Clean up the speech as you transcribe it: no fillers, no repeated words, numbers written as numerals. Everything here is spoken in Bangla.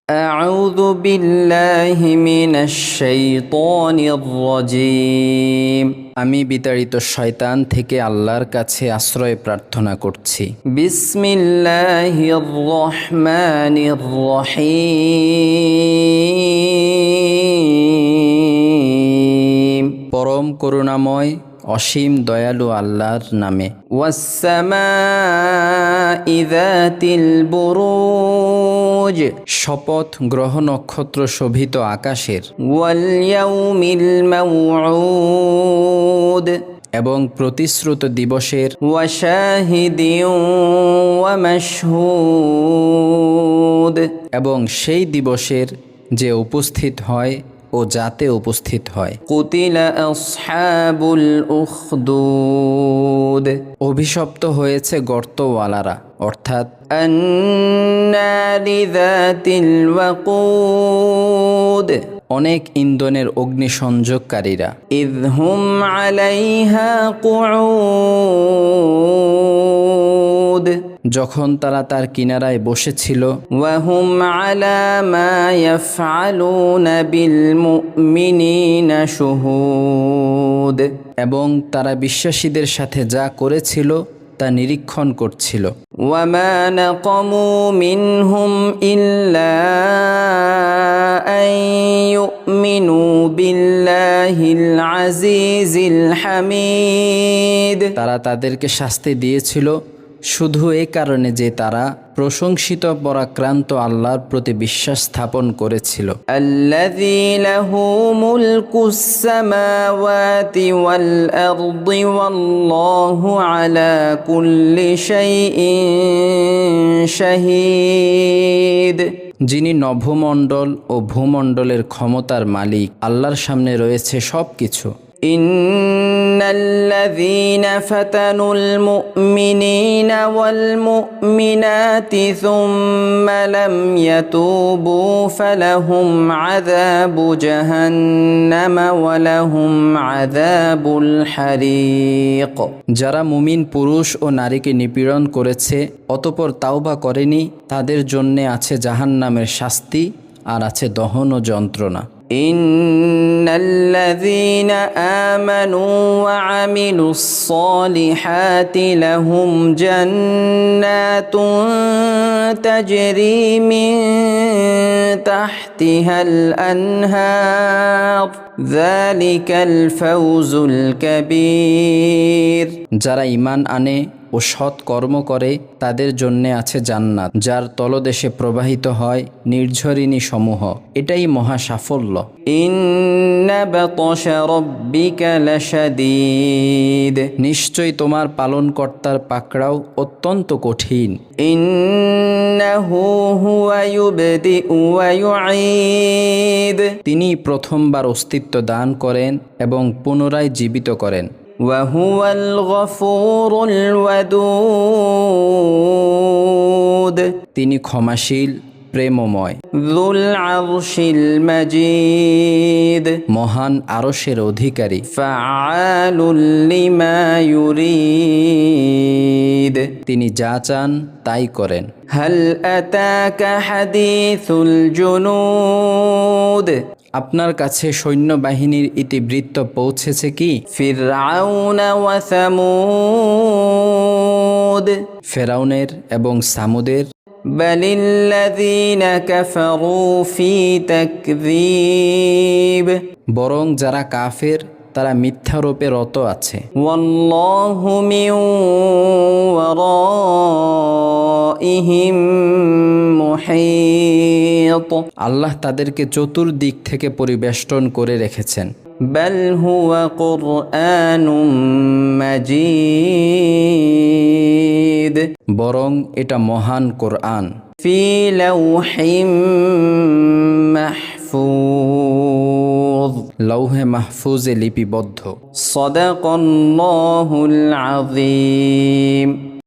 أعوذ بالله من الشيطان الرجيم আমি বিতাড়িত শয়তান থেকে আল্লাহর কাছে আশ্রয় প্রার্থনা করছি। বিসমিল্লাহির রহমানির রহিম পরম করুণাময় অসীম দয়ালু আল্লাহর নামে। ওয়াস-সামাই যাতিল বুরুজ শপথ গ্রহ নক্ষত্র শোভিত আকাশের। ওয়াল ইয়াউমিল মাউউদ এবং প্রতিশ্রুত দিবসের। ওয়া শাহিদিন ওয়া মাশহুদ এবং সেই দিবসের যে উপস্থিত হয় ও যাতে উপস্থিত হয়। কুতিলা আসহাবুল উখদুদ অভিশপ্ত হয়েছে গর্তওয়ালারা, অর্থাৎ আন্নারি যাতিল ওয়াকুদ অনেক ইন্ধনের অগ্নি সংযোগকারীরা। ইযহুম আলাইহা কুউদ যখন তারা তার কিনারায় বসেছিল। ওয়াহুম আলা মা ইয়াফআলুনা বিল মুমিনিনা শুহুদ এবং তারা বিশ্বাসীদের সাথে যা করেছিল তা নিরীক্ষণ করছিল। ওয়ামা নাকামু মিনহুম ইল্লা আন ইউমিনু বিল্লাহিল আজিজিল হামিদ তারা তাদেরকে শাস্তি দিয়েছিল শুধু এই কারণে যে তারা প্রশংসিত পরাক্রান্ত আল্লাহর প্রতি বিশ্বাস স্থাপন করেছিল। আল্লাযী লাহু মুলকুস সামাওয়াতি ওয়াল আরদি ওয়াল্লাহু আলা কুল্লি শাইইন শাহীদ যিনি নভমণ্ডল ও ভূমণ্ডলের ক্ষমতার মালিক। আল্লাহর সামনে রয়েছে সব কিছু। ইন্নাল্লাযীনা ফাতানুল মুমিনিনা ওয়াল মুমিনাতি সুম্মা লাম ইয়াতুবু ফালাহুম আযাবু জাহান্নাম ওয়া লাহুম আযাবুল হারিক যারা মুমিন পুরুষ ও নারীকে নিপীড়ন করেছে অতঃপর তাওবা করেনি তাদের জন্য আছে জাহান্নামের শাস্তি আর আছে দহন ও যন্ত্রণা। ইন্নাল্লাযীনা আমানু ওয়া আমিলুস সালিহাতি লাহুম জান্নাতুন তাজরি মিন তাহতিহাল আনহার যালিকাল ফাওজুল কাবীর যারা ঈমান আনে ও সৎ কর্ম করে তাদের জন্যে আছে জান্নাত যার তলদেশে প্রবাহিত হয় নির্ঝরিণী সমূহ। এটাই মহা সাফল্য। ইন্না বাতশা রাব্বিকা লাশাদীদ নিশ্চয়ই তোমার পালনকর্তার পাকড়াও অত্যন্ত কঠিন। ইন্নাহু হুয়া ইউবদিউ ওয়া ইউঈদ তিনি প্রথমবার অস্তিত্ব দান করেন এবং পুনরায় জীবিত করেন। ওয়াহুয়াল গফুরুল ওয়াদুদ তিনি ক্ষমাশীল প্রেমময়। যুল আরশিল মাজিদ মহান আরশের অধিকারী। ফাআলুল লিমা ইউরিদ তিনি যা চান তাই করেন। হাল আতাকা হাদিসুল জুনুদ আপনার কাছে সৈন্যবাহিনীর ইতিবৃত্ত পৌঁছেছে কি? ফিরআউন ওয়া সামুদ ফেরাউনের এবং সামুদের। বালিল্লাযীনা কাফারু ফি তাকযীব বরং যারা কাফের তারা মিথ্যারূপে রত আছে। ওয়াল্লাহু মিন ওয়ারাইহিম মুহীত আল্লাহ তাদেরকে চতুর্দিক থেকে পরিবেষ্টন করে রেখেছেন। বাল হুয়া কুরআনুম মাজিদ বরং এটা মহান কোরআন। ফি লাওহিম মাহফুজ লৌহে মাহফুজে লিপিবদ্ধ। সাদাকাল্লাহুল আযীম।